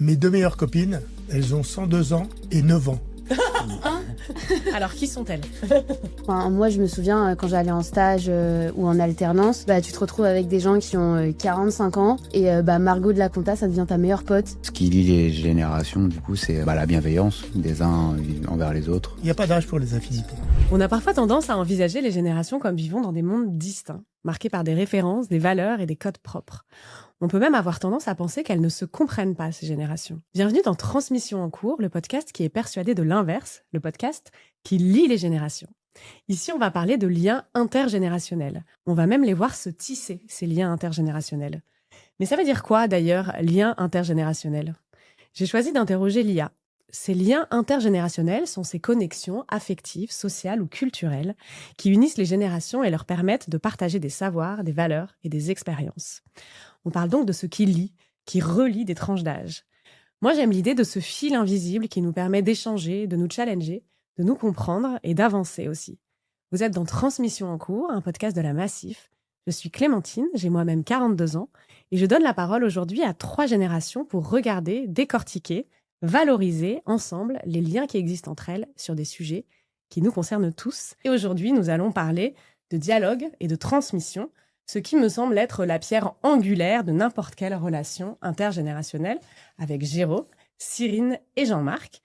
Mes deux meilleures copines, elles ont 102 ans et 9 ans. Alors, qui sont-elles ? Moi, je me souviens, quand j'allais en stage ou en alternance, tu te retrouves avec des gens qui ont 45 ans et Margot de la Compta, ça devient ta meilleure pote. Ce qui lie les générations, du coup, c'est la bienveillance des uns envers les autres. Il n'y a pas d'âge pour les affinités. On a parfois tendance à envisager les générations comme vivant dans des mondes distincts, marqués par des références, des valeurs et des codes propres. On peut même avoir tendance à penser qu'elles ne se comprennent pas, ces générations. Bienvenue dans Transmission en cours, le podcast qui est persuadé de l'inverse, le podcast qui lie les générations. Ici, on va parler de liens intergénérationnels. On va même les voir se tisser, ces liens intergénérationnels. Mais ça veut dire quoi, d'ailleurs, liens intergénérationnels ? J'ai choisi d'interroger l'IA. Ces liens intergénérationnels sont ces connexions affectives, sociales ou culturelles qui unissent les générations et leur permettent de partager des savoirs, des valeurs et des expériences. On parle donc de ce qui lie, qui relie des tranches d'âge. Moi, j'aime l'idée de ce fil invisible qui nous permet d'échanger, de nous challenger, de nous comprendre et d'avancer aussi. Vous êtes dans Transmission en cours, un podcast de la Massif. Je suis Clémentine, j'ai moi-même 42 ans et je donne la parole aujourd'hui à 3 générations pour regarder, décortiquer, valoriser ensemble les liens qui existent entre elles sur des sujets qui nous concernent tous. Et aujourd'hui, nous allons parler de dialogue et de transmission, ce qui me semble être la pierre angulaire de n'importe quelle relation intergénérationnelle avec Géraud, Cyrine et Jean-Marc.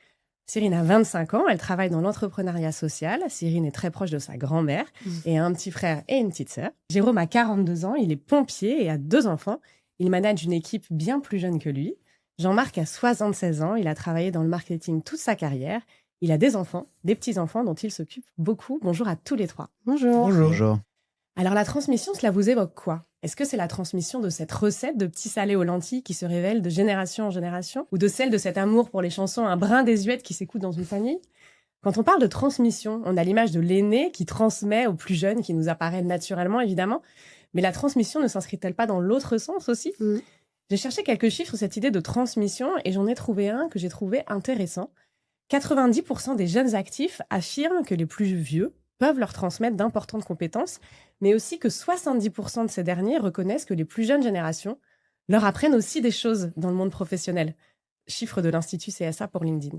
Cyrine a 25 ans, elle travaille dans l'entrepreneuriat social. Cyrine est très proche de sa grand-mère et a un petit frère et une petite sœur. Jérôme a 42 ans, il est pompier et a 2 enfants. Il manage une équipe bien plus jeune que lui. Jean-Marc a 76 ans, il a travaillé dans le marketing toute sa carrière. Il a des enfants, des petits-enfants dont il s'occupe beaucoup. Bonjour à tous les 3. Bonjour. Bonjour. Alors la transmission, cela vous évoque quoi ? Est-ce que c'est la transmission de cette recette de petits salés aux lentilles qui se révèle de génération en génération ? Ou de celle de cet amour pour les chansons un brin désuète qui s'écoute dans une famille ? Quand on parle de transmission, on a l'image de l'aîné qui transmet aux plus jeunes, qui nous apparaît naturellement évidemment. Mais la transmission ne s'inscrit-elle pas dans l'autre sens aussi ? J'ai cherché quelques chiffres sur cette idée de transmission et j'en ai trouvé un que j'ai trouvé intéressant. 90% des jeunes actifs affirment que les plus vieux peuvent leur transmettre d'importantes compétences, mais aussi que 70% de ces derniers reconnaissent que les plus jeunes générations leur apprennent aussi des choses dans le monde professionnel. Chiffre de l'Institut CSA pour LinkedIn.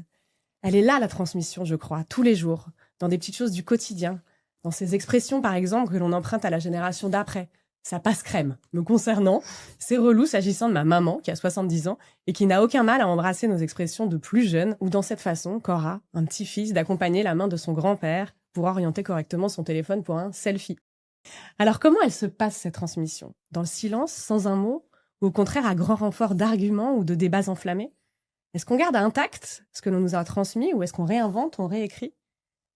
Elle est là, la transmission, je crois, tous les jours, dans des petites choses du quotidien, dans ces expressions, par exemple, que l'on emprunte à la génération d'après. Ça passe crème. Me concernant, c'est relou s'agissant de ma maman, qui a 70 ans, et qui n'a aucun mal à embrasser nos expressions de plus jeunes, ou dans cette façon qu'aura un petit-fils d'accompagner la main de son grand-père pour orienter correctement son téléphone pour un selfie. Alors comment elle se passe cette transmission ? Dans le silence, sans un mot, ou au contraire à grand renfort d'arguments ou de débats enflammés ? Est-ce qu'on garde intact ce que l'on nous a transmis ou est-ce qu'on réinvente, on réécrit ?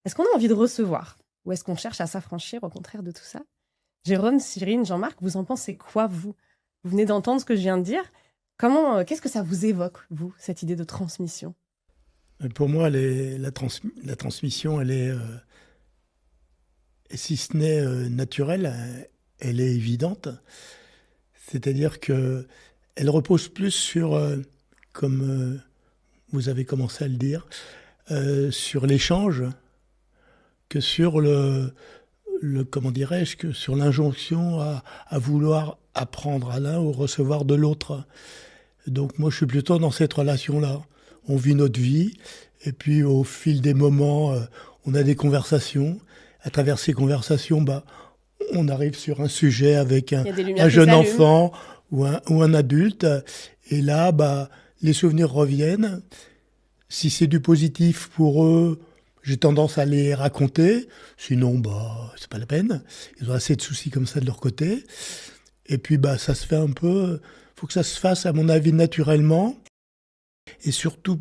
Est-ce qu'on a envie de recevoir ou est-ce qu'on cherche à s'affranchir au contraire de tout ça ? Jérôme, Cyrine, Jean-Marc, vous en pensez quoi, vous ? Vous venez d'entendre ce que je viens de dire. Qu'est-ce que ça vous évoque, vous, cette idée de transmission ? Pour moi, la transmission, elle est, si ce n'est naturelle, elle est évidente. C'est-à-dire qu'elle repose plus sur, comme vous avez commencé à le dire, sur l'échange que sur comment dirais-je, que sur l'injonction à vouloir apprendre à l'un ou recevoir de l'autre. Donc moi, je suis plutôt dans cette relation-là. On vit notre vie, et puis au fil des moments, on a des conversations. À travers ces conversations, on arrive sur un sujet avec un jeune enfant ou un adulte. Et là, les souvenirs reviennent. Si c'est du positif pour eux, j'ai tendance à les raconter. Sinon, c'est pas la peine. Ils ont assez de soucis comme ça de leur côté. Et puis, ça se fait un peu... Il faut que ça se fasse, à mon avis, naturellement. Et surtout,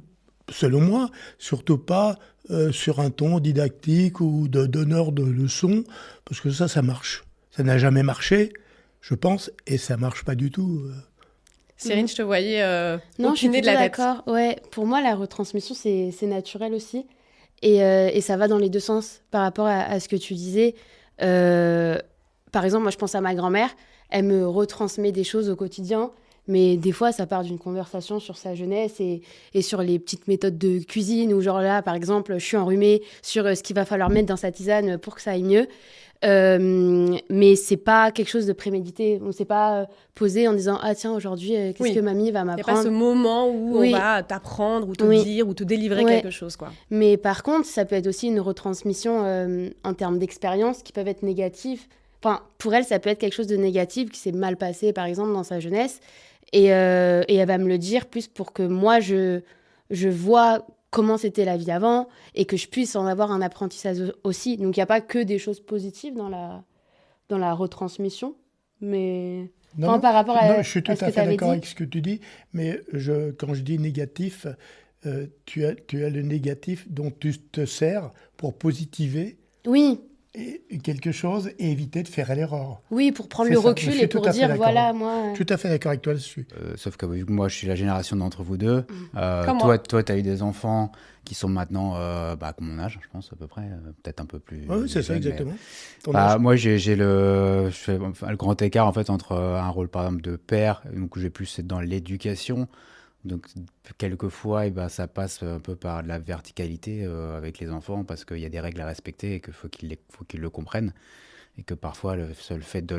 selon moi, surtout pas sur un ton didactique ou de donneur de leçons, parce que ça marche. Ça n'a jamais marché, je pense, et ça marche pas du tout. Cyrine, je te voyais non, je suis de la tête. D'accord. Ouais, pour moi, la retransmission, c'est naturel aussi. Et ça va dans les deux sens par rapport à ce que tu disais. Par exemple, moi, je pense à ma grand-mère. Elle me retransmet des choses au quotidien, Mais des fois, ça part d'une conversation sur sa jeunesse et sur les petites méthodes de cuisine, ou genre là, par exemple, je suis enrhumée sur ce qu'il va falloir mettre dans sa tisane pour que ça aille mieux. Mais c'est pas quelque chose de prémédité. On s'est pas posé en disant ah tiens aujourd'hui qu'est-ce que mamie va m'apprendre. Il n'y a pas ce moment où on va t'apprendre ou te dire ou te délivrer quelque chose quoi. Mais par contre ça peut être aussi une retransmission en termes d'expériences qui peuvent être négatives. Enfin pour elle ça peut être quelque chose de négatif qui s'est mal passé par exemple dans sa jeunesse et elle va me le dire plus pour que moi je vois comment c'était la vie avant et que je puisse en avoir un apprentissage aussi. Donc, il n'y a pas que des choses positives dans la retransmission, mais par rapport à non, je suis tout à fait d'accord avec ce que tu dis, mais quand je dis négatif, tu as le négatif dont tu te sers pour positiver quelque chose et éviter de faire l'erreur. Oui, pour prendre le recul et pour dire, voilà, moi... Je suis tout à fait d'accord avec toi là-dessus. Sauf que vu que moi, je suis la génération d'entre vous deux. Toi, tu as eu des enfants qui sont maintenant, comme mon âge, je pense, à peu près, peut-être un peu plus... Oui, c'est ça, exactement. Moi, je fais le grand écart, en fait, entre un rôle, par exemple, de père, donc je vais plus être dans l'éducation. Donc, quelquefois, ça passe un peu par de la verticalité avec les enfants parce qu'il y a des règles à respecter et qu'il faut qu'ils le comprennent. Et que parfois, le seul fait de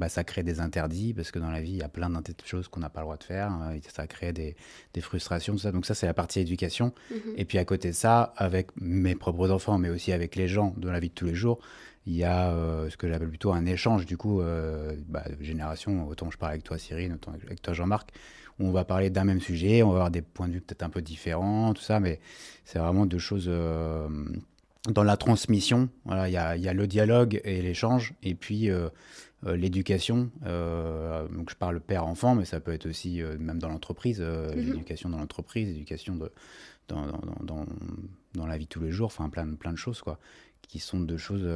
ça crée des interdits parce que dans la vie, il y a plein de choses qu'on n'a pas le droit de faire. Et ça crée des frustrations, tout ça. Donc ça, c'est la partie éducation. Et puis à côté de ça, avec mes propres enfants, mais aussi avec les gens de la vie de tous les jours, il y a ce que j'appelle plutôt un échange, du coup, de génération. Autant je parle avec toi, Cyrine, autant avec toi, Jean-Marc. On va parler d'un même sujet, on va avoir des points de vue peut-être un peu différents, tout ça, mais c'est vraiment deux choses dans la transmission. Voilà, il y a le dialogue et l'échange, et puis l'éducation. Donc je parle père-enfant, mais ça peut être aussi même dans l'entreprise, l'éducation dans l'entreprise, l'éducation dans la vie de tous les jours, enfin plein de choses, quoi, qui sont deux choses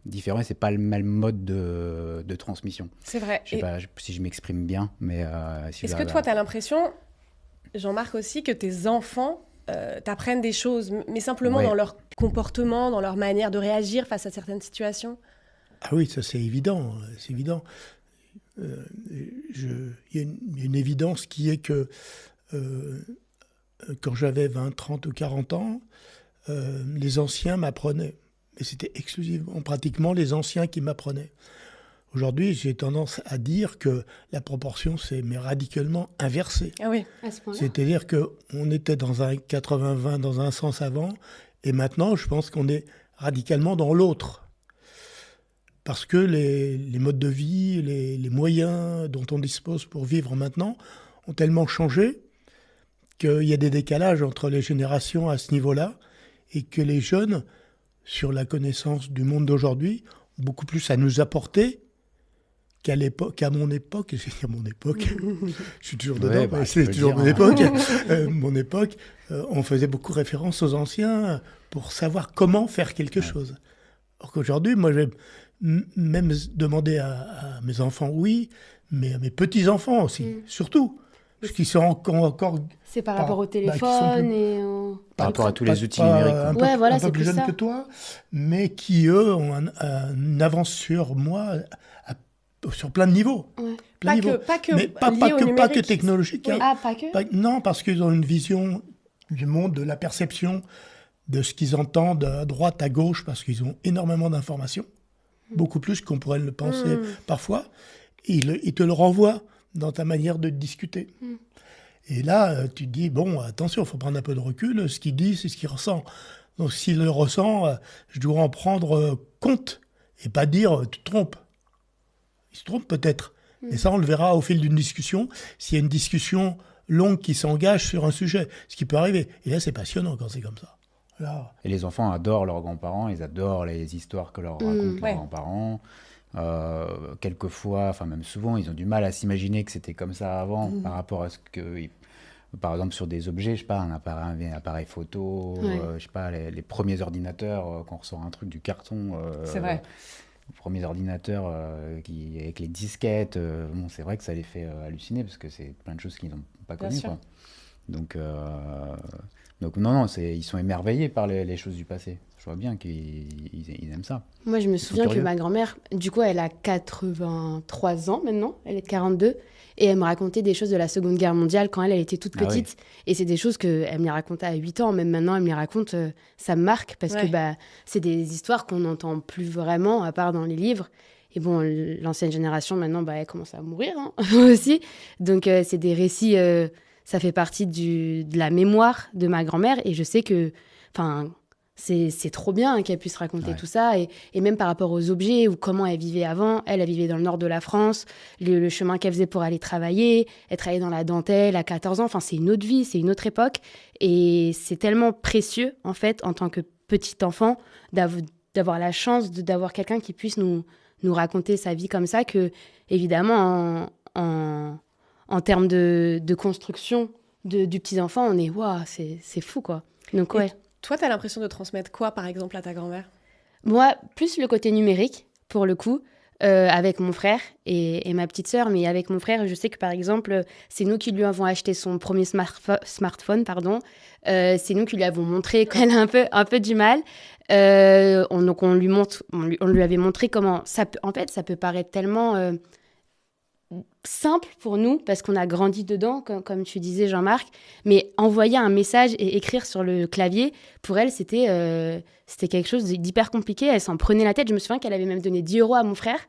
différentes. C'est pas le même mode de transmission. C'est vrai. Je sais pas si je m'exprime bien, mais... Est-ce que toi, tu as l'impression, Jean-Marc aussi, que tes enfants t'apprennent des choses, mais simplement dans leur comportement, dans leur manière de réagir face à certaines situations? Ah oui, ça c'est évident, c'est évident. Il y a une évidence qui est que quand j'avais 20, 30 ou 40 ans, les anciens m'apprenaient. Mais c'était exclusivement, pratiquement les anciens qui m'apprenaient. Aujourd'hui, j'ai tendance à dire que la proportion s'est radicalement inversée. Ah oui, à ce point-là. C'est-à-dire qu'on était dans un 80-20 dans un sens avant, et maintenant, je pense qu'on est radicalement dans l'autre. Parce que les modes de vie, les moyens dont on dispose pour vivre maintenant ont tellement changé qu'il y a des décalages entre les générations à ce niveau-là, et que les jeunes, sur la connaissance du monde d'aujourd'hui, ont beaucoup plus à nous apporter qu'à mon époque. J'ai dit mon époque, je suis toujours dedans, c'est toujours mon époque. Mon époque, on faisait beaucoup référence aux anciens pour savoir comment faire quelque chose. Alors qu'aujourd'hui, moi, je vais même demander à mes enfants, oui, mais à mes petits-enfants aussi, surtout. Parce qu'ils sont encore... C'est par rapport au téléphone par rapport à tous les outils numériques. Un peu plus jeunes que toi, mais qui, eux, ont une avance sur moi sur plein de niveaux. Ouais. Pas que technologique. Oui. Ah, pas que Non, parce qu'ils ont une vision du monde, de la perception, de ce qu'ils entendent à droite, à gauche, parce qu'ils ont énormément d'informations, beaucoup plus qu'on pourrait le penser parfois. Et ils te le renvoient dans ta manière de discuter. Et là, tu te dis, bon, attention, il faut prendre un peu de recul. Ce qu'il dit, c'est ce qu'il ressent. Donc, s'il le ressent, je dois en prendre compte et pas dire, tu te trompes. Il se trompe peut-être. Et ça, on le verra au fil d'une discussion. S'il y a une discussion longue qui s'engage sur un sujet, ce qui peut arriver. Et là, c'est passionnant quand c'est comme ça. Là. Et les enfants adorent leurs grands-parents, ils adorent les histoires que leur racontent leurs grands-parents. Quelquefois, enfin même souvent, ils ont du mal à s'imaginer que c'était comme ça avant par rapport à ce que... Par exemple, sur des objets, je sais pas, un appareil photo, je sais pas, les premiers ordinateurs, quand on ressort un truc du carton... c'est vrai. Les premiers ordinateurs avec les disquettes, c'est vrai que ça les fait halluciner parce que c'est plein de choses qu'ils n'ont pas connues. Donc, non, ils sont émerveillés par les choses du passé. Je vois bien qu'ils aiment ça. Moi, je me Ils sont souviens que curieux. ma grand-mère, du coup, elle a 83 ans maintenant, elle est de 42, et elle me racontait des choses de la Seconde Guerre mondiale quand elle était toute Ah oui. petite. Et c'est des choses qu'elle me les racontait à 8 ans, même maintenant, elle me les raconte, ça me marque, parce que Ouais. bah, c'est des histoires qu'on n'entend plus vraiment, à part dans les livres. Et bon, l'ancienne génération, maintenant, bah, elle commence à mourir hein, aussi. Donc, c'est des récits, ça fait partie de la mémoire de ma grand-mère, et je sais que, enfin, c'est trop bien qu'elle puisse raconter Ouais. tout ça. Et même par rapport aux objets ou comment elle vivait avant, elle vivait dans le nord de la France, le chemin qu'elle faisait pour aller travailler, elle travaillait dans la dentelle à 14 ans, enfin c'est une autre vie, c'est une autre époque. Et c'est tellement précieux, en fait, en tant que petit enfant, d'avoir la chance d'avoir quelqu'un qui puisse nous raconter sa vie comme ça, que évidemment, en termes de construction du petit enfant, on est, waouh, c'est fou, quoi. Donc Et ouais. toi, tu as l'impression de transmettre quoi, par exemple, à ta grand-mère? Moi, plus le côté numérique, pour le coup, avec mon frère et ma petite sœur. Mais avec mon frère, je sais que, par exemple, c'est nous qui lui avons acheté son premier smartphone, pardon. C'est nous qui lui avons montré quand elle a un peu du mal. Donc, on lui avait montré comment... En fait, ça peut paraître tellement simple pour nous, parce qu'on a grandi dedans, comme tu disais, Jean-Marc. Mais envoyer un message et écrire sur le clavier, pour elle, c'était quelque chose d'hyper compliqué. Elle s'en prenait la tête. Je me souviens qu'elle avait même donné 10 € à mon frère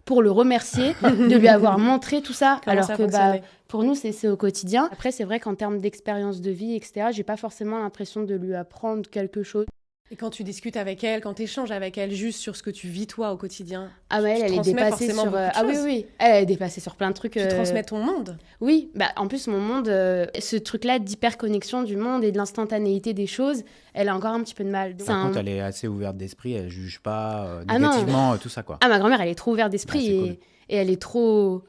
pour le remercier de lui avoir montré tout ça. Comment Alors ça que fonctionnait? pour nous, c'est au quotidien. Après, c'est vrai qu'en termes d'expérience de vie, etc., j'ai pas forcément l'impression de lui apprendre quelque chose. Et quand tu discutes avec elle, quand tu échanges avec elle juste sur ce que tu vis toi au quotidien, Ah ouais, tu elle est transmets dépassée forcément sur... beaucoup de Ah oui, choses. oui, elle est dépassée sur plein de trucs. Tu transmets ton monde. Oui, bah, en plus, mon monde, ce truc-là d'hyperconnexion du monde et de l'instantanéité des choses, elle a encore un petit peu de mal. Donc, Par contre, elle est assez ouverte d'esprit, elle juge pas Ah non. négativement tout ça, quoi. Ah, ma grand-mère, elle est trop ouverte d'esprit Ah, c'est cool. et elle est trop...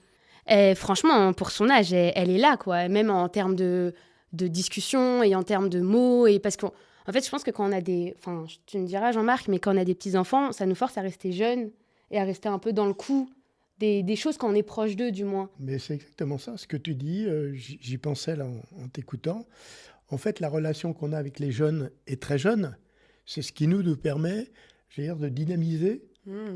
franchement, pour son âge, elle est là, quoi. Même en termes de discussion et en termes de mots. Et parce qu'en fait, je pense que quand on a des... Enfin, tu me diras, Jean-Marc, mais quand on a des petits-enfants, ça nous force à rester jeunes et à rester un peu dans le coup des choses quand on est proche d'eux, du moins. Mais c'est exactement ça, ce que tu dis. J'y pensais là en t'écoutant. En fait, la relation qu'on a avec les jeunes et très jeunes, c'est ce qui nous permet, je veux dire, de dynamiser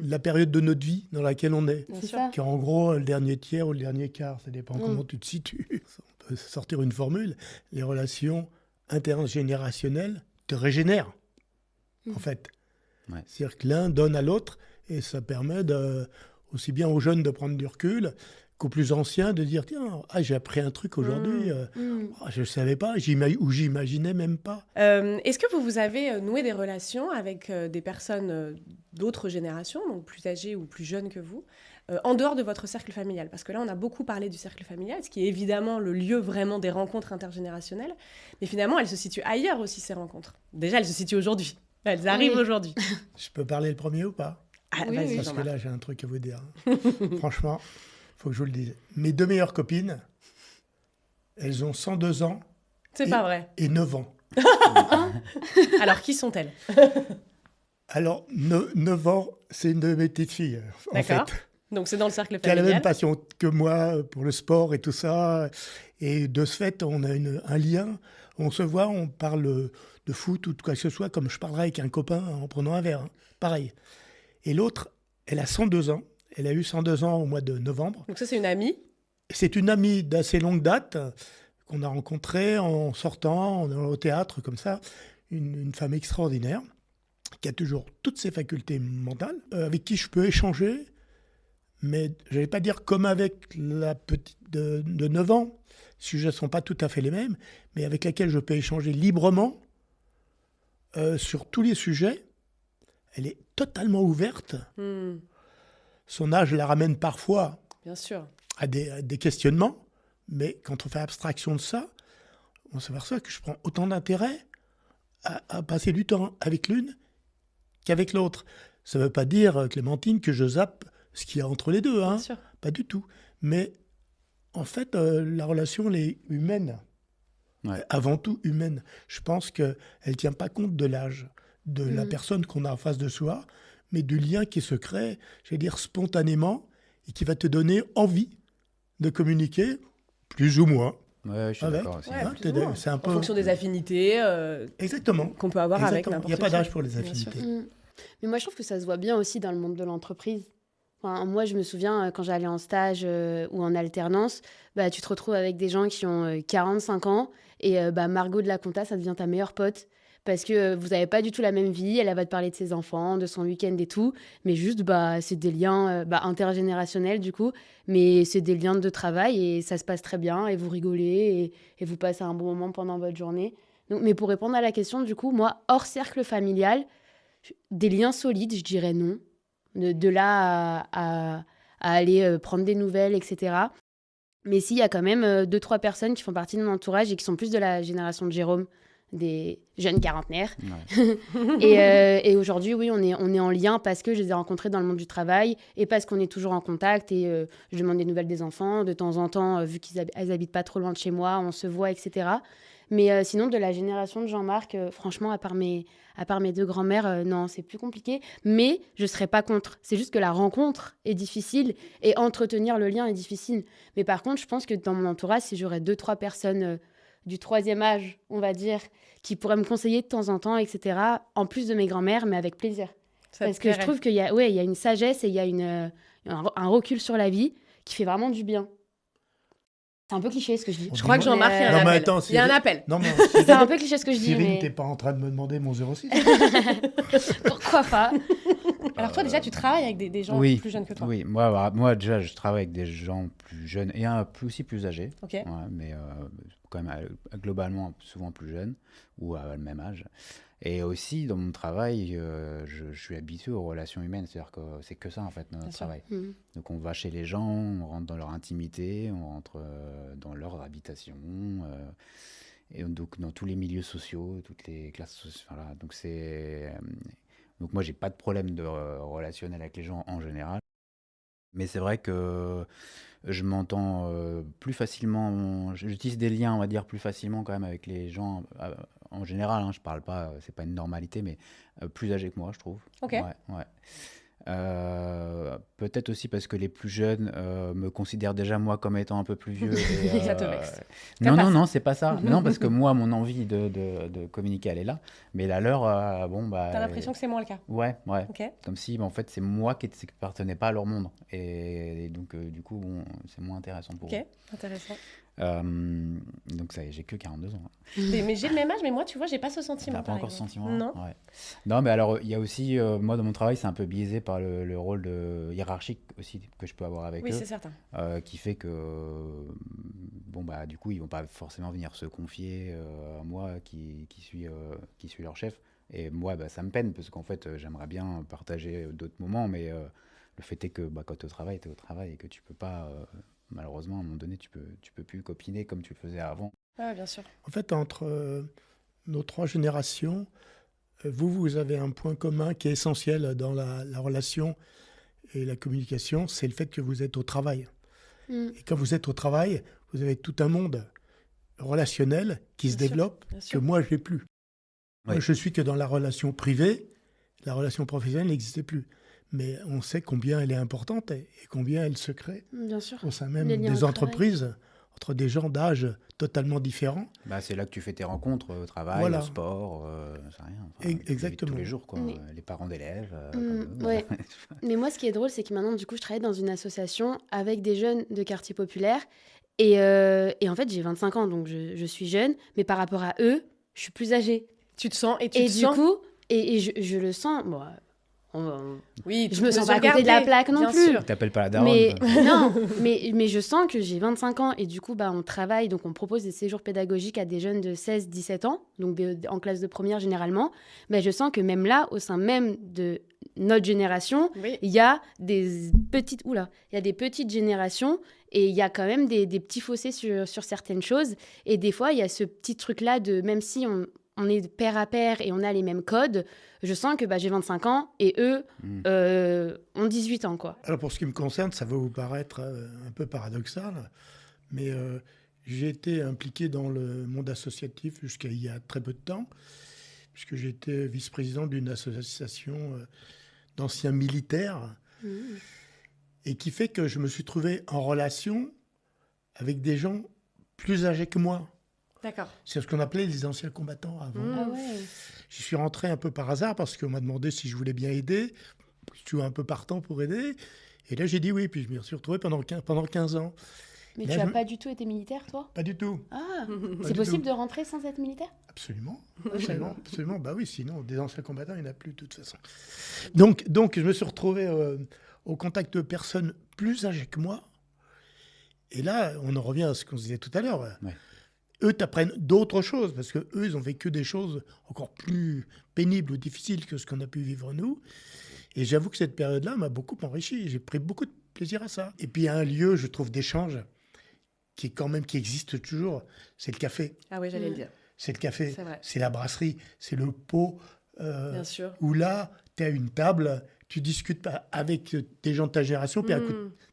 la période de notre vie dans laquelle on est. Bien C'est sûr. ça. Qui est en gros le dernier tiers ou le dernier quart, ça dépend Mm. comment tu te situes. On peut sortir une formule. Les relations intergénérationnelles te régénèrent, en fait. Ouais. C'est-à-dire que l'un donne à l'autre et ça permet aussi bien aux jeunes de prendre du recul qu'aux plus anciens de dire tiens, j'ai appris un truc aujourd'hui, je ne savais pas, ou j'imaginais même pas. Est-ce que vous avez noué des relations avec des personnes d'autres générations, donc plus âgées ou plus jeunes que vous, en dehors de votre cercle familial? Parce que là, on a beaucoup parlé du cercle familial, ce qui est évidemment le lieu vraiment des rencontres intergénérationnelles. Mais finalement, elles se situent ailleurs aussi, ces rencontres. Déjà, elles se situent aujourd'hui. Elles arrivent Oui. aujourd'hui. Je peux parler le premier ou pas? Ah, Oui, vas-y, oui. Parce que Jean-Marc. là, j'ai un truc à vous dire. Franchement, il faut que je vous le dise. Mes deux meilleures copines, elles ont 102 ans C'est pas vrai. et 9 ans. Alors, qui sont-elles? Alors, 9 ans, c'est une de mes petites filles, en fait. D'accord. Donc, c'est dans le cercle Qui a la familial. même passion que moi pour le sport et tout ça. Et de ce fait, on a un lien. On se voit, on parle de foot ou de quoi que ce soit, comme je parlerais avec un copain en prenant un verre. Hein. Pareil. Et l'autre, elle a 102 ans. Elle a eu 102 ans au mois de novembre. Donc, ça, c'est une amie. C'est une amie d'assez longue date qu'on a rencontrée en sortant, en allant au théâtre, comme ça. Une femme extraordinaire qui a toujours toutes ses facultés mentales, avec qui je peux échanger, mais je n'allais pas dire comme avec la petite de 9 ans, les sujets ne sont pas tout à fait les mêmes, mais avec laquelle je peux échanger librement sur tous les sujets. Elle est totalement ouverte. Hmm, Son âge la ramène parfois bien sûr. à des questionnements, mais quand on fait abstraction de ça, on s'aperçoit que je prends autant d'intérêt à passer du temps avec l'une qu'avec l'autre. Ça ne veut pas dire, Clémentine, que je zappe ce qu'il y a entre les deux, hein. Bien sûr. Pas du tout. Mais en fait, la relation, elle est humaine. Ouais. Avant tout humaine. Je pense qu'elle ne tient pas compte de l'âge de la Mhm. personne qu'on a en face de soi, mais du lien qui se crée, j'allais dire, spontanément, et qui va te donner envie de communiquer, plus ou moins. Ouais, je suis Ah ouais. d'accord aussi. Ouais, Hein, plus ou moins. c'est un En peu... fonction des affinités Exactement. qu'on peut avoir avec Exactement. n'importe Il n'y a pas qui. d'âge pour les Bien sûr. affinités. Mais moi, je trouve que ça se voit bien aussi dans le monde de l'entreprise. Enfin, moi, je me souviens, quand j'allais en stage ou en alternance, bah, tu te retrouves avec des gens qui ont 45 ans et bah, Margot de la compta, ça devient ta meilleure pote. Parce que vous n'avez pas du tout la même vie. Elle va te parler de ses enfants, de son week-end et tout. Mais juste, bah, c'est des liens intergénérationnels, du coup. Mais c'est des liens de travail et ça se passe très bien. Et vous rigolez et vous passez un bon moment pendant votre journée. Donc, mais pour répondre à la question, du coup, moi, hors cercle familial, des liens solides, je dirais non. De là à aller prendre des nouvelles, etc. Mais s'il y a quand même 2-3 personnes qui font partie de mon entourage et qui sont plus de la génération de Jérôme, des jeunes quarantenaires. Ouais. Et aujourd'hui, oui, on est en lien parce que je les ai rencontrés dans le monde du travail et parce qu'on est toujours en contact. Et je demande des nouvelles des enfants. De temps en temps, vu qu'ils habitent pas trop loin de chez moi, on se voit, etc. Mais sinon, de la génération de Jean-Marc, franchement, à part mes 2 grands-mères, non, c'est plus compliqué. Mais je ne serais pas contre. C'est juste que la rencontre est difficile et entretenir le lien est difficile. Mais par contre, je pense que dans mon entourage, si j'aurais 2-3 personnes du 3e âge, on va dire, qui pourraient me conseiller de temps en temps, etc., en plus de mes grands-mères, mais avec plaisir. Ça te Parce que je plairait. trouve qu'il y a, il y a une sagesse et il y a un recul sur la vie qui fait vraiment du bien. C'est un peu cliché ce que je dis. Je crois que Jean-Marc, il y a un Non, mais appel. attends, Il y a un appel. Non, mais C'est un peu cliché ce que je dis, Cyril, mais t'es pas en train de me demander mon 06? pourquoi pas? Alors toi, déjà, tu travailles avec des gens Oui, plus jeunes que toi. oui. Moi, déjà, je travaille avec des gens plus jeunes et aussi plus âgés. Ok. Ouais, mais quand même globalement souvent plus jeunes ou à le même âge. Et aussi, dans mon travail, je suis habitué aux relations humaines. C'est-à-dire que c'est que ça, en fait, notre Bien sûr. travail. Mhm. Donc, on va chez les gens, on rentre dans leur intimité, on rentre dans leur habitation, et donc dans tous les milieux sociaux, toutes les classes sociales. Voilà. Donc, moi, j'ai pas de problème de relationnel avec les gens en général. Mais c'est vrai que je m'entends plus facilement, j'utilise des liens, on va dire, plus facilement quand même avec les gens en général. Hein, je parle pas, c'est pas une normalité, mais plus âgés que moi, je trouve. Ok. Ouais. Peut-être aussi parce que les plus jeunes me considèrent déjà moi comme étant un peu plus vieux. Et, Ça te vexe. Non, T'aimes pas non, c'est pas ça. Non, parce que moi, mon envie de communiquer, elle est là. Mais la leur, bon, bah. T'as l'impression que c'est moins le cas. Ouais. Ok. Comme si, en fait, c'est moi qui appartenais pas à leur monde. Et donc, du coup, bon, c'est moins intéressant pour Ok, eux. intéressant. Donc, ça y est, j'ai que 42 ans. Mais j'ai le même âge, mais moi, tu vois, j'ai pas ce sentiment. T'as pas par encore ce exemple. sentiment? Non. Ouais. Non, mais alors, il y a aussi, moi, dans mon travail, c'est un peu biaisé par le rôle hiérarchique aussi que je peux avoir avec Oui, eux. c'est certain. Qui fait que, bon, bah, du coup, ils vont pas forcément venir se confier à moi qui suis leur chef. Et moi, bah, ça me peine parce qu'en fait, j'aimerais bien partager d'autres moments, mais le fait est que bah, quand tu es au travail et que tu peux pas, malheureusement, à un moment donné, tu peux plus copiner comme tu le faisais avant. Ouais, bien sûr. En fait, entre nos 3 générations, vous avez un point commun qui est essentiel dans la relation et la communication, c'est le fait que vous êtes au travail. Et quand vous êtes au travail, vous avez tout un monde relationnel qui se Bien sûr, développe bien que sûr. moi, je n'ai plus. Moi, Oui. je suis que dans la relation privée, la relation professionnelle n'existait plus. Mais on sait combien elle est importante et combien elle se crée Bien sûr. au sein Les même liens au des travail. entreprises, entre des gens d'âge totalement différents. Bah, c'est là que tu fais tes rencontres au travail, Voilà. au sport, c'est rien. Exactement. Tous les jours, quoi. Mais- Les parents d'élèves. comme eux. Ouais. Mais moi, ce qui est drôle, c'est que maintenant, du coup, je travaille dans une association avec des jeunes de quartier populaire. Et en fait, j'ai 25 ans, donc je suis jeune. Mais par rapport à eux, je suis plus âgée. Tu te sens et tu Et te du sens. coup, et je le sens. Bon, Oui, je toutes me sens mesures pas à côté de la gardées, plaque non bien plus. sûr. Tu t'appelles pas la daronne. Mais quoi. non, mais je sens que j'ai 25 ans et du coup, bah, on travaille, donc on propose des séjours pédagogiques à des jeunes de 16-17 ans, donc en classe de première généralement. Mais je sens que même là, au sein même de notre génération, Oui. il y a des petites générations et il y a quand même des petits fossés sur certaines choses. Et des fois, il y a ce petit truc-là de, même si on est pair à pair et on a les mêmes codes, je sens que bah, j'ai 25 ans et eux ont 18 ans, quoi. Alors pour ce qui me concerne, ça va vous paraître un peu paradoxal, mais j'ai été impliqué dans le monde associatif jusqu'à il y a très peu de temps, puisque j'étais vice-président d'une association d'anciens militaires, et qui fait que je me suis trouvé en relation avec des gens plus âgés que moi. D'accord. C'est ce qu'on appelait les anciens combattants avant. Ah ouais. J'y suis rentré un peu par hasard parce qu'on m'a demandé si je voulais bien aider. Je suis un peu partant pour aider. Et là, j'ai dit oui. Puis je me suis retrouvé pendant 15 ans. Mais Là, tu je n'as me- pas du tout été militaire, toi? Pas du tout. Ah, Pas c'est du possible tout. de rentrer sans être militaire? Absolument. Absolument. Absolument. Bah oui, sinon, des anciens combattants, il n'y en a plus de toute façon. Donc je me suis retrouvé au contact de personnes plus âgées que moi. Et là, on en revient à ce qu'on se disait tout à l'heure. Ouais. Eux t'apprennent d'autres choses parce que eux, ils ont vécu des choses encore plus pénibles ou difficiles que ce qu'on a pu vivre nous. Et j'avoue que cette période-là m'a beaucoup enrichi. J'ai pris beaucoup de plaisir à ça. Et puis, il y a un lieu, je trouve, d'échange qui existe toujours. C'est le café. Ah oui, j'allais le dire. C'est le café. C'est vrai. C'est la brasserie. C'est le pot. Bien sûr. Où là, tu as une table, tu discutes pas avec des gens de ta génération, puis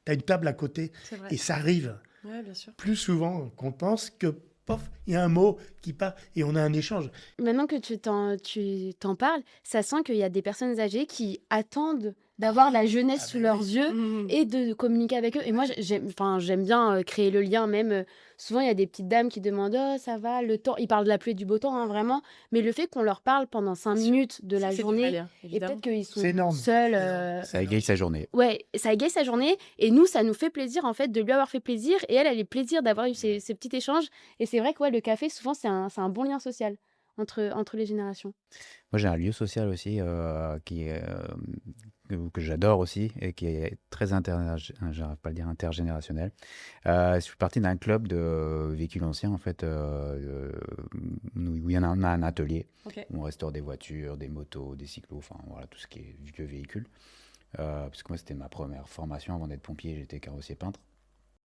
tu as une table à côté. C'est vrai. Et ça arrive Ouais, bien sûr. plus souvent qu'on pense que, pof, il y a un mot qui part et on a un échange. Maintenant que tu t'en parles, ça sent qu'il y a des personnes âgées qui attendent d'avoir la jeunesse sous leurs yeux Mhm. et de communiquer avec eux. Et moi, j'aime bien créer le lien. Même souvent, il y a des petites dames qui demandent oh, ça va, le temps. Ils parlent de la pluie et du beau temps, hein, vraiment. Mais le fait qu'on leur parle pendant 5 minutes de la Ça, c'est du journée, vrai lien, et évidemment. peut-être qu'ils sont C'est énorme. seuls. Ça égaye sa journée. Ouais, ça égaye sa journée. Et nous, ça nous fait plaisir, en fait, de lui avoir fait plaisir. Et elle a le plaisir d'avoir eu ces petits échanges. Et c'est vrai que ouais, le café, souvent, c'est un bon lien social entre les générations. Moi, j'ai un lieu social aussi que j'adore aussi et qui est très j'arrive pas à le dire intergénérationnel. Je suis parti d'un club de véhicules anciens en fait, où il y en a un atelier Ok. où on restaure des voitures, des motos, des cyclos, enfin voilà tout ce qui est vieux véhicule. Parce que moi, c'était ma première formation avant d'être pompier, j'étais carrossier peintre.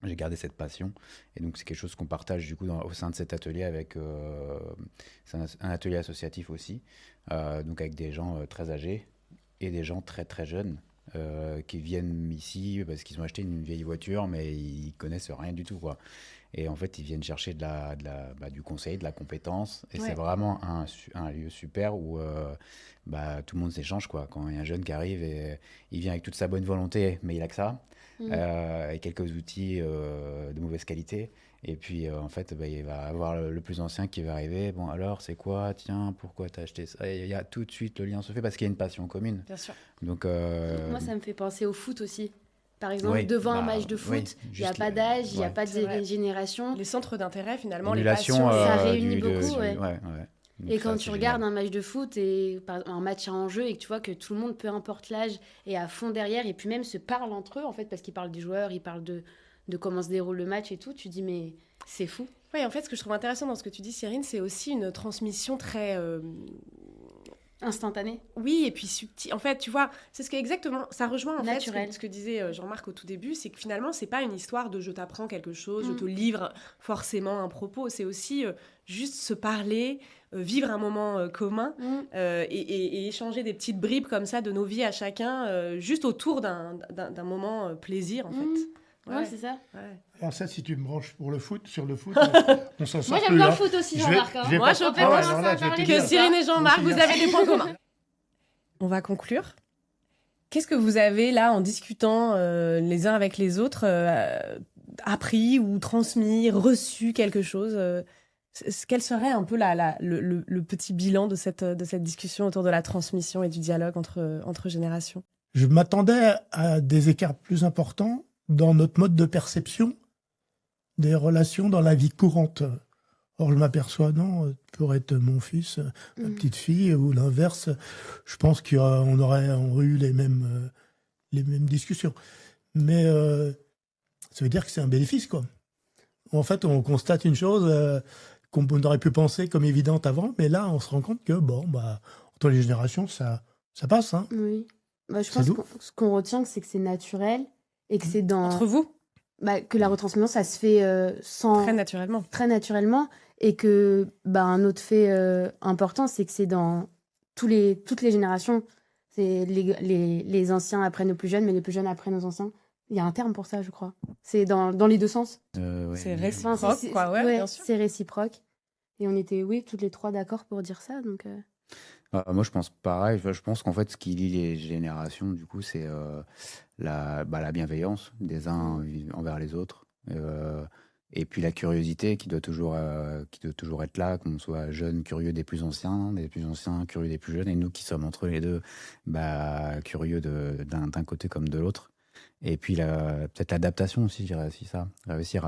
J'ai gardé cette passion et donc c'est quelque chose qu'on partage du coup au sein de cet atelier avec c'est un atelier associatif aussi, donc avec des gens très âgés et des gens très très jeunes qui viennent ici parce qu'ils ont acheté une vieille voiture mais ils connaissent rien du tout quoi. Et en fait ils viennent chercher du conseil, de la compétence et Ouais. c'est vraiment un lieu super où tout le monde s'échange quoi. Quand il y a un jeune qui arrive et il vient avec toute sa bonne volonté mais il a que ça. Et quelques outils de mauvaise qualité. Et puis, en fait, il va avoir le plus ancien qui va arriver. Bon, alors, c'est quoi? Tiens, pourquoi t'as acheté ça? Et il y a tout de suite, le lien se fait parce qu'il y a une passion commune. Bien sûr. Donc, Moi, ça me fait penser au foot aussi. Par exemple, oui, devant un match de oui, foot, il n'y a juste pas d'âge, il n'y a ouais. pas C'est vrai. de génération. Les centres d'intérêt, finalement, les L'émulation, passions. ça réunit beaucoup, ouais. ouais. Donc Et ça, quand c'est tu génial. regardes un match de foot et un match à enjeu et que tu vois que tout le monde, peu importe l'âge, est à fond derrière et puis même se parle entre eux en fait parce qu'ils parlent des joueurs, ils parlent de comment se déroule le match et tout, tu dis mais c'est fou. Oui, en fait, ce que je trouve intéressant dans ce que tu dis, Cyrine, c'est aussi une transmission très... Instantané. Oui, et puis subtil. En fait, tu vois, c'est ce que exactement... Ça rejoint en fait Naturel. ce que disait Jean-Marc au tout début, c'est que finalement, c'est pas une histoire de je t'apprends quelque chose, je te livre forcément un propos. C'est aussi juste se parler, vivre un moment commun et échanger des petites bribes comme ça de nos vies à chacun, juste autour d'un moment plaisir, en fait. Ouais, c'est ça. Ouais. Alors ça, si tu me branches pour le foot, sur le foot, on s'en sort Moi j'aime plus, bien hein. le foot aussi, Je vais- Jean-Marc. hein. je vais Moi, pas- je On peux peut Ah ouais, commencer alors là, à je vais te parler dire. Que Cyrine et Jean-Marc, Moi vous aussi, avez des points communs. On va conclure. Qu'est-ce que vous avez là, en discutant les uns avec les autres, appris ou transmis, reçu quelque chose quel serait un peu le petit bilan de cette discussion autour de la transmission et du dialogue entre générations? Je m'attendais à des écarts plus importants dans notre mode de perception des relations dans la vie courante. Or, je m'aperçois, non, pour être mon fils, ma petite fille, ou l'inverse, je pense qu'on aurait eu les mêmes discussions. Mais ça veut dire que c'est un bénéfice, quoi. En fait, on constate une chose qu'on aurait pu penser comme évidente avant, mais là, on se rend compte que, entre les générations, ça passe, hein. Oui. Bah, je C'est pense doux. que ce qu'on retient, c'est que c'est naturel et que c'est dans... Entre vous, que la retransmission, ça se fait très naturellement. très naturellement et que un autre fait important, c'est que c'est dans toutes les générations. C'est les anciens apprennent aux plus jeunes, mais les plus jeunes apprennent aux anciens. Il y a un terme pour ça, je crois. C'est dans les deux sens. Ouais, C'est mais- réciproque. Enfin, quoi, ouais, bien sûr. c'est réciproque. Et on était, oui, toutes les trois d'accord pour dire ça. Donc, Moi, je pense pareil. Je pense qu'en fait, ce qui lie les générations, du coup, c'est la bienveillance des uns envers les autres. Et puis la curiosité qui doit toujours être là, qu'on soit jeune, curieux des plus anciens, curieux des plus jeunes, et nous qui sommes entre les deux, curieux d'un côté comme de l'autre. Et puis peut-être l'adaptation aussi, je dirais aussi ça. Réussir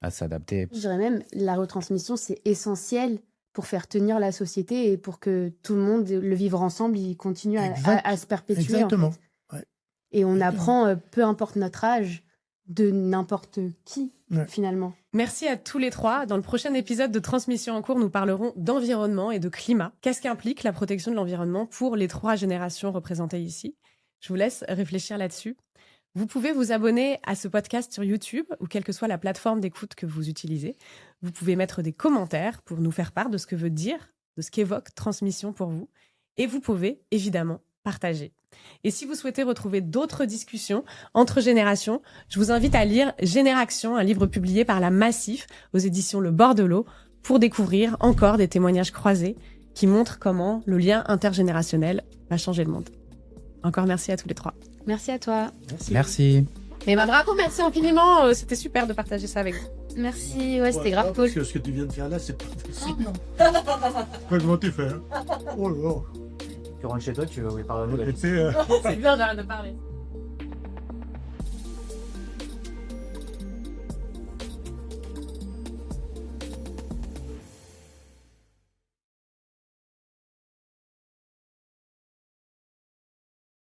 à s'adapter. Je dirais même, la retransmission, c'est essentiel pour faire tenir la société et pour que tout le monde, le vivre ensemble, il continue à se perpétuer. Exactement. En fait. Et on apprend, peu importe notre âge, de n'importe qui, finalement. Merci à tous les trois. Dans le prochain épisode de Transmission en cours, nous parlerons d'environnement et de climat. Qu'est-ce qu'implique la protection de l'environnement pour les 3 générations représentées ici? Je vous laisse réfléchir là-dessus. Vous pouvez vous abonner à ce podcast sur YouTube ou quelle que soit la plateforme d'écoute que vous utilisez. Vous pouvez mettre des commentaires pour nous faire part de ce que veut dire, de ce qu'évoque Transmission pour vous. Et vous pouvez évidemment partager. Et si vous souhaitez retrouver d'autres discussions entre générations, je vous invite à lire Génération, un livre publié par la Massif aux éditions Le Bord de l'eau, pour découvrir encore des témoignages croisés qui montrent comment le lien intergénérationnel va changer le monde. Encore merci à tous les 3. Merci à toi. Merci. Mais bravo, merci infiniment. C'était super de partager ça avec vous. Merci, c'était grave cool. Parce que ce que tu viens de faire là, c'est pas facile. Comment tu fais? Oh là là. Tu rentres chez toi, tu veux parler. Et puis, C'est bien, j'arrête de parler.